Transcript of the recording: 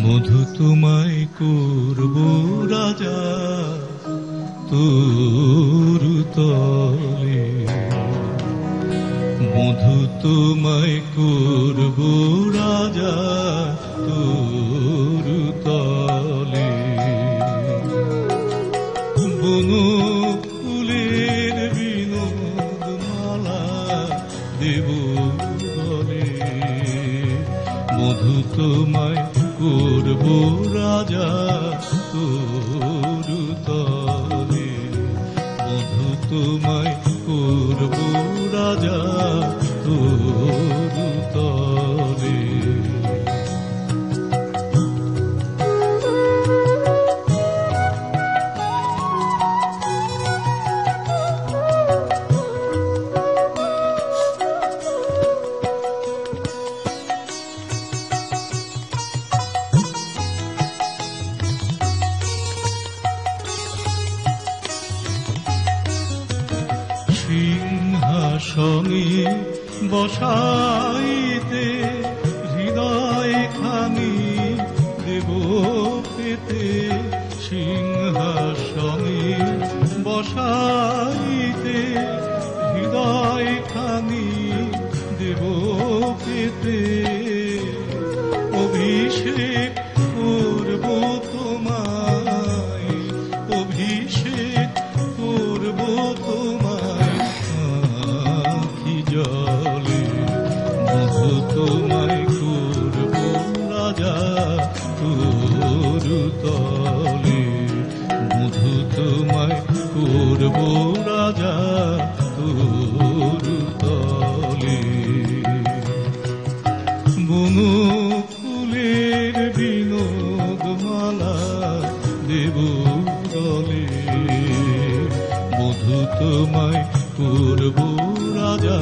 মধু তোমায় করব রাজা তোর তলে, মধু তোমায় করব রাজা তোর তলে। বনো ফুলের বিনোদ মালা দেব গলে, মধু তোমায় করব রাজা তোর তলে, মধু তোমায় করব রাজা তোর তলে। সিংহাসনে বসাইতে হৃদয় খানি দেব পেতে, সিংহাসনে বসাইতে হৃদয় খানি দেব পেতে। অভিষেক করব তোমায়, অভিষেক করব তোমায় জলে, মধু তোমায় করব রাজা তোর তলে, মধু তোমায় করব রাজা তোর তলে। বনো ফুলের বিনোদ মালা দেব গলে, মধু তোমায় করব রাজা।